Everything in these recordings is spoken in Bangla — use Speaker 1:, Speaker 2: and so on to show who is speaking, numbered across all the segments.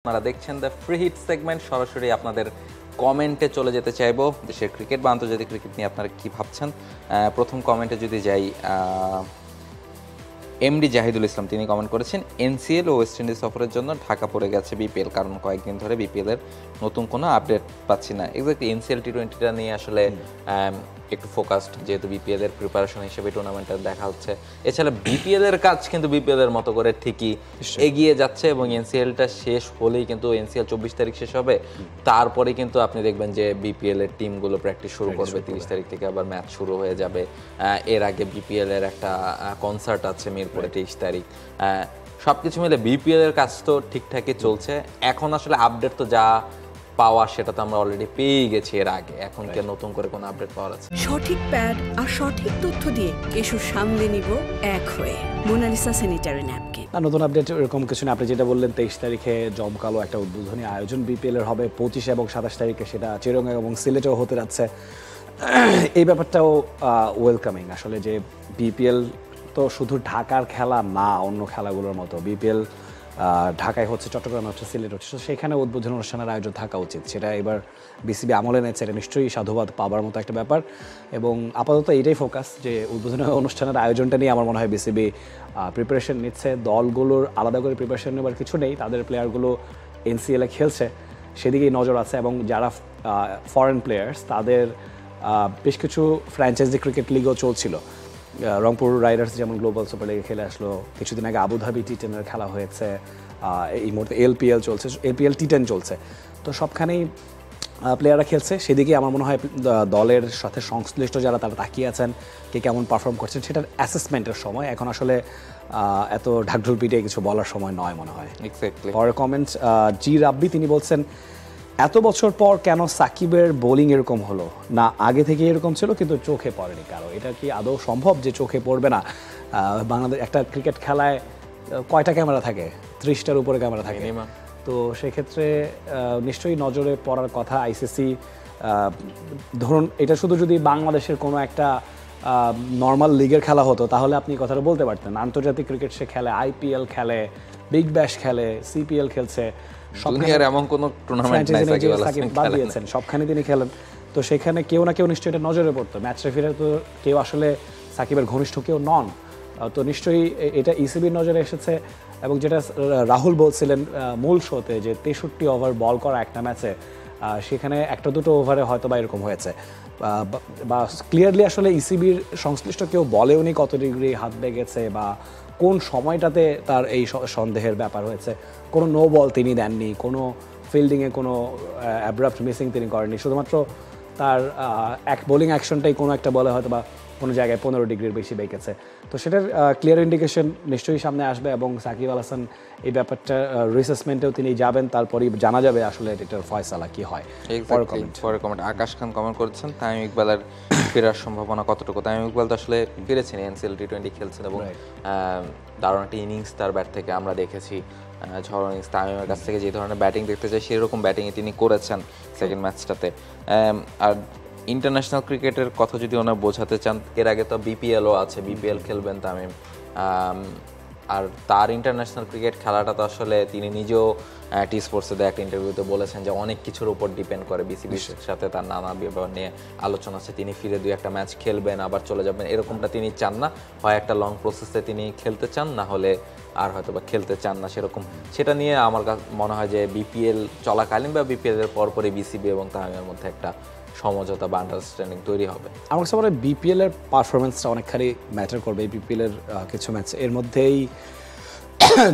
Speaker 1: আপনারা দেখছেন দ্য ফ্রি হিট সেগমেন্ট। সরাসরি আপনাদের কমেন্টে চলে যেতে চাইবো দেশের ক্রিকেট বা আন্তর্জাতিক ক্রিকেট নিয়ে আপনারা কি ভাবছেন। প্রথম কমেন্টে যদি যাই, এমডি জাহিদুল ইসলাম তিনি কমেন্ট করেছেন, এনসিএল ও ওয়েস্ট ইন্ডিজ সফরের জন্য ঢাকা পড়ে গেছে বিপিএল, কারণ কয়েকদিন ধরে বিপিএলের নতুন কোনো আপডেট পাচ্ছি না। এক্স্যাক্টলি এনসিএল টি20টা নিয়ে আসলে একটু ফোকাসড, যেহেতু বিপিএল এর প্রিপারেশন হিসেবে টুর্নামেন্টটা দেখা হচ্ছে। এছাড়া বিপিএল এর কাজ কিন্তু বিপিএল এর মতো করে ঠিকই এগিয়ে যাচ্ছে এবং এনসিএলটা শেষ হলেই কিন্তু এনসিএল 24 তারিখ শেষ হবে, তারপরে কিন্তু আপনি দেখবেন যে বিপিএল এর টিমগুলো প্র্যাকটিস শুরু করবে, 30 তারিখ থেকে আবার ম্যাচ শুরু হয়ে যাবে। এর আগে বিপিএল এর একটা কনসার্ট আছে মিরপুরে 23 তারিখ। সবকিছু মিলে বিপিএল এর কাজ তো ঠিকঠাকই চলছে। এখন আসলে আপডেট তো যা পাওয়া সেটা তো আমরা অলরেডি পেয়ে গেছি এর আগে, এখন কি নতুন করে কোনো আপডেট পাওয়া যাচ্ছে?
Speaker 2: সঠিক প্যাড আর সঠিক তথ্য দিয়ে এসু সামলে নিব এক হয়ে মোনালিসা স্যানিটারি ন্যাপকিন।
Speaker 3: নতুন আপডেট এরকম কিছু না, আপনি যেটা বললেন 23 তারিখে জমকালো একটা উদ্বোধনী আয়োজন বিপিএল এর হবে, 25 এবং 27 তারিখে সেটা চিরঙ্গা এবং সিলেটেও হতে যাচ্ছে। এই ব্যাপারটাও ওয়েলকামিং আসলে, যে বিপিএল তো শুধু ঢাকার খেলা না, অন্য খেলাগুলোর মতো বিপিএল ঢাকায় হচ্ছে, চট্টগ্রামে হচ্ছে, সিলেট হচ্ছে, সেখানে উদ্বোধনী অনুষ্ঠানের আয়োজন থাকা উচিত। সেটা এবার বিসিবি আমলে নেছে, এটা নিশ্চয়ই সাধুবাদ পাবার মতো একটা ব্যাপার। এবং আপাতত এটাই ফোকাস, যে উদ্বোধনী অনুষ্ঠানের আয়োজনটা নিয়ে আমার মনে হয় বিসিবি প্রিপারেশন নিচ্ছে। দলগুলোর আলাদা করে প্রিপারেশন নেবার কিছু নেই, তাদের প্লেয়ারগুলো এনসিএলে খেলছে সেদিকেই নজর আছে। এবং যারা ফরেন প্লেয়ার্স, তাদের বেশ কিছু ফ্র্যাঞ্চাইজি ক্রিকেট লিগও চলছিল। রংপুর রাইডার্স যেমন গ্লোবাল সুপার লিগে খেলে আসলো, কিছুদিন আগে আবুধাবি টি10 খেলা হয়েছে, এই মুহূর্তে এলপিএল চলছে, এলপিএল টি10 চলছে। তো সবখানেই প্লেয়াররা খেলছে, সেদিকে আমার মনে হয় দলের সাথে সংশ্লিষ্ট যারা তারা তাকিয়ে আছেন, কে কেমন পারফর্ম করছেন সেটার অ্যাসেসমেন্টের সময় এখন আসলে এত ঢাকঢোল পিটিয়ে কিছু বলার সময় নয় মনে হয়।
Speaker 1: এক্স্যাক্টলি।
Speaker 3: পরের কমেন্ট জি রাব্বি, তিনি বলছেন, এত বছর পর কেন সাকিবের বোলিং এরকম হলো না, আগে থেকে এরকম ছিল কিন্তু চোখে পড়েনি কারো? এটা কি আদৌ সম্ভব যে চোখে পড়বে না? বাংলাদেশ একটা ক্রিকেট খেলায় কয়টা ক্যামেরা থাকে? 30টার উপরে ক্যামেরা থাকে। তো সেক্ষেত্রে নিশ্চয়ই নজরে পড়ার কথা আইসিসি। ধরুন এটা শুধু যদি বাংলাদেশের কোনো একটা নর্মাল লিগের খেলা হতো তাহলে আপনি কথাটা বলতে পারতেন। আন্তর্জাতিক ক্রিকেট সে খেলে, আইপিএল খেলে, বিগ ব্যাশ খেলে, সিপিএল খেলছে,
Speaker 1: দুনিয়ার এমন কোনো টুর্নামেন্ট নাই সাকিব
Speaker 3: বাদ দিয়েছেন, সবখানে তিনি খেলেন। তো সেখানে কেউ না কেউ নিশ্চয়ই এটা নজরে পড়তো। ম্যাচ রেফারিরা তো কেউ আসলে সাকিবের ঘনিষ্ঠ কেউ নন, তো নিশ্চয়ই এটা ইসিবির নজরে এসেছে। এবং যেটা রাহুল বলছিলেন মূল শোতে, যে 63 ওভার বল করা একটা ম্যাচে, সেখানে একটা দুটো ওভারে হয়তো বা এরকম হয়েছে, বা ক্লিয়ারলি আসলে ইসিবির সংশ্লিষ্ট কেউ বলেও নি কত ডিগ্রি হাত লেগেছে বা কোন সময়টাতে তার এই সন্দেহের ব্যাপার হয়েছে। কোনো নো বল তিনি দেননি, কোনো ফিল্ডিংয়ে কোনো অ্যাব্রাপ্ট মিসিং তিনি করেননি, শুধুমাত্র তার এক বোলিং অ্যাকশনটাই কোনো একটা বলে হয়তো বা কোনো জায়গায় 15 ডিগ্রির বেশি বেঁকেছে। তো সেটার ক্লিয়ার ইন্ডিকেশন নিশ্চয়ই সামনে আসবে এবং সাকিব আল হাসান এই ব্যাপারটা রিসেসমেন্টেও তিনি যাবেন, তারপরেই জানা যাবে আসলে এটার ফয়সালা কি হয়।
Speaker 1: পরের কমেন্ট আকাশ খান কমেন্ট করেছেন, তামিম ইকবালের ফেরার সম্ভাবনা কতটুকু? তামিম ইকবাল তো আসলে ফিরেছেন, এনসিএল টি20 খেলছেন এবং দারুণ একটা ইনিংস তার ব্যাট থেকে আমরা দেখেছি। ঝড় ইনিংস তামিমের কাছ থেকে যে ধরনের ব্যাটিং দেখতে চাই সেরকম ব্যাটিংয়ে তিনি করেছেন সেকেন্ড ম্যাচটাতে। আর ইন্টারন্যাশনাল ক্রিকেটের কথা যদি ওনার বোঝাতে চান, এর আগে তো বিপিএলও আছে, বিপিএল খেলবেন তামিম। আর তার ইন্টারন্যাশনাল ক্রিকেট খেলাটা তো আসলে তিনি নিজেও টি স্পোর্টসে একটা ইন্টারভিউতে বলেছেন যে অনেক কিছুর উপর ডিপেন্ড করে, বিসিবির সাথে তার নানা ব্যাপার নিয়ে আলোচনা আছে। তিনি ফিরে 2-1 ম্যাচ খেলবেন আবার চলে যাবেন, এরকমটা তিনি চান না। হয় একটা লং প্রসেসে তিনি খেলতে চান, না হলে আর হয়তো বা খেলতে চান না সেরকম। সেটা নিয়ে আমার মনে হয় যে বিপিএল চলাকালীন বা বিপিএল এর পরপরই বিসিবি এবং তামিমের মধ্যে একটা সমঝোতা বা আন্ডারস্ট্যান্ডিং তৈরি হবে।
Speaker 3: আমার কাছে মনে হয় বিপিএল এর পারফরমেন্সটা অনেকখানি ম্যাটার করবে। বিপিএল এর কিছু ম্যাচ, এর মধ্যেই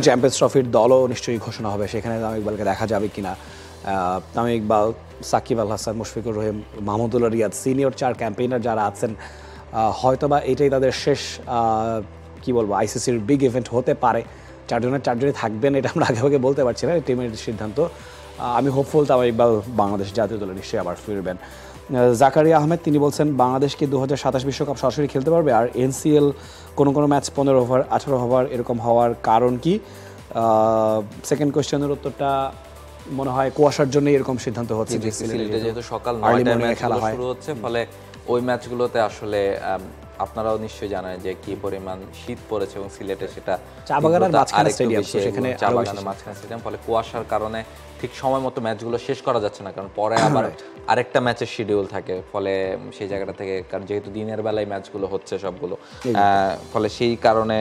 Speaker 3: চ্যাম্পিয়ন্স ট্রফির দলও নিশ্চয়ই ঘোষণা হবে, সেখানে তামিম ইকবালকে দেখা যাবে কিনা। তামিম ইকবাল, সাকিব আল হাসান, মুশফিকুর রহিম, মাহমুদুল্লাহ রিয়াদ, সিনিয়র 4 ক্যাম্পেইনার যারা আছেন, হয়তোবা এটাই তাদের শেষ কি বলবো আইসিসির বিগ ইভেন্ট হতে পারে। 4জনই থাকবেন এটা আমরা আগে বলতে পারছি না, টিমের সিদ্ধান্ত। আমি হোপফুল তামিম ইকবাল বাংলাদেশ জাতীয় দলে নিশ্চয়ই আবার ফিরবেন। জাকারিয়া আহমেদ, তিনি বলছেন, বাংলাদেশ কি 2027 বিশ্বকাপ সরাসরি খেলতে পারবে? আর এনসিএল কোনো ম্যাচ 15 ওভার 18 ওভার এরকম হওয়ার কারণ কি? সেকেন্ড কোয়েশ্চেনের উত্তরটা মনে হয় কুয়াশার জন্য এরকম সিদ্ধান্ত হচ্ছে,
Speaker 1: যে সিলেটে যেহেতু সকাল 9টায় ম্যাচ শুরু হচ্ছে, ফলে ওই ম্যাচগুলোতে আসলে আপনারাও নিশ্চয়ই জানেন যে কি পরিমাণ শীত পড়েছে এবং সিলেটে সেটা
Speaker 3: চা বাগানের
Speaker 1: তীব্রতা
Speaker 3: মাঝখানে
Speaker 1: আরেকটু
Speaker 3: স্টেডিয়াম,
Speaker 1: বেশি
Speaker 3: তো
Speaker 1: এবং
Speaker 3: সেখানে
Speaker 1: চা
Speaker 3: আরো
Speaker 1: বাগানের
Speaker 3: বেশি।
Speaker 1: মাঝখানে স্টেডিয়াম, ফলে কুয়াশার কারণে ঠিক সময় মতো ম্যাচগুলো শেষ করা যাচ্ছে না, কারণ পরে আবার আরেকটা ম্যাচের শিডিউল থাকে, ফলে সেই জায়গাটা থেকে, কারণ যেহেতু দিনের বেলায় ম্যাচগুলো হচ্ছে সবগুলো, ফলে সেই কারণে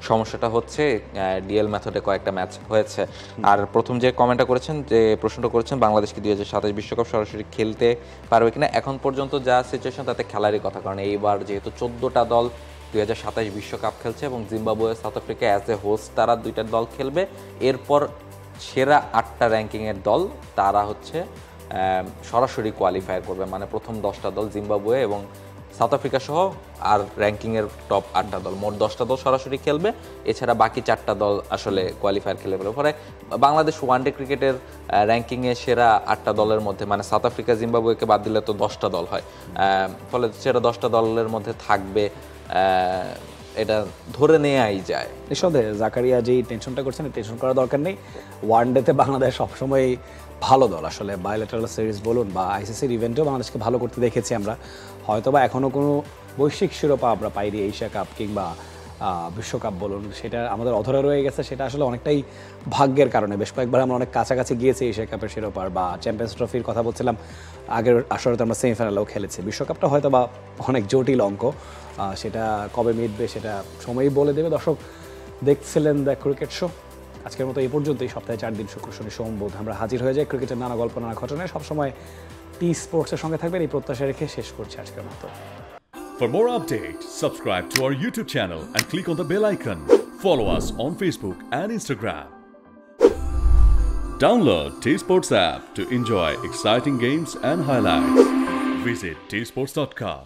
Speaker 1: সমস্যাটা হচ্ছে। ডিএল মেথডে কয়েকটা ম্যাচ হয়েছে। আর প্রথম যে কমেন্টটা করেছেন, যে প্রশ্নটা করেছেন, বাংলাদেশ কি 2027 বিশ্বকাপ সরাসরি খেলতে পারবে কিনা, এখন পর্যন্ত যা সিচুয়েশন তাতে খেলারই কথা, কারণ এইবার যেহেতু 14টা দল 2027 বিশ্বকাপ খেলছে এবং Zimbabwe south Africa as a host তারা 2টা দল খেলবে। এরপর সেরা 8টা র্যাঙ্কিংয়ের দল তারা হচ্ছে সরাসরি কোয়ালিফায়ার করবে, মানে প্রথম 10টা দল জিম্বাবুয়ে এবং সাউথ আফ্রিকা সহ আর র্যাঙ্কিংয়ের টপ 8টা দল, মোট 10টা দল সরাসরি খেলবে। এছাড়া বাকি 4টা দল আসলে কোয়ালিফায়ার খেলে ফেলবে। পরে বাংলাদেশ ওয়ানডে ক্রিকেটের র্যাঙ্কিংয়ে সেরা 8টা দলের মধ্যে, মানে সাউথ আফ্রিকা জিম্বাবুয়েকে বাদ দিলে তো 10টা দল হয়, ফলে সেরা 10টা দলের মধ্যে থাকবে, এটা ধরে নেওয়াই যায়।
Speaker 3: নিঃসন্দেহে জাকারিয়া যেই টেনশনটা করছেন, টেনশন করার দরকার নেই। ওয়ানডেতে বাংলাদেশ সবসময় ভালো দল, আসলে বায়োলেটারাল সিরিজ বলুন বা আইসিসির ইভেন্টেও বাংলাদেশকে ভালো করতে দেখেছি আমরা। হয়তোবা এখনও কোনো বৈশ্বিক শিরোপা আমরা পাইনি, এশিয়া কাপ কিংবা বিশ্বকাপ বলুন, সেটা আমাদের অধরা রয়ে গেছে। সেটা আসলে অনেকটাই ভাগ্যের কারণে। বেশ কয়েকবার আমরা অনেক কাছাকাছি গিয়েছি এশিয়া কাপের শিরোপার বা চ্যাম্পিয়ন্স ট্রফির কথা বলছিলাম, আগের আসরে তো আমরা সেমিফাইনালেও খেলেছি। বিশ্বকাপটা হয়তো বা অনেক জটিল অঙ্ক, সেটা কবে মিটবে সেটা সময়ই বলে দেবে। দর্শক দেখছিলেন দ্য ক্রিকেট শো, আজকের মতো এই পর্যন্তই। সপ্তাহে 4 দিন শুক্র শনি সোম বুধ আমরা হাজির হয়ে যাই ক্রিকেটের নানা গল্প নানা ঘটনায়। সবসময় টি স্পোর্টসের সঙ্গে থাকবেন এই প্রত্যাশা রেখে শেষ করছি আজকের মতো।
Speaker 4: For more updates, subscribe to our YouTube channel and click on the bell icon. Follow us on Facebook and Instagram. Download T Sports app to enjoy exciting games and highlights. Visit tsports.com.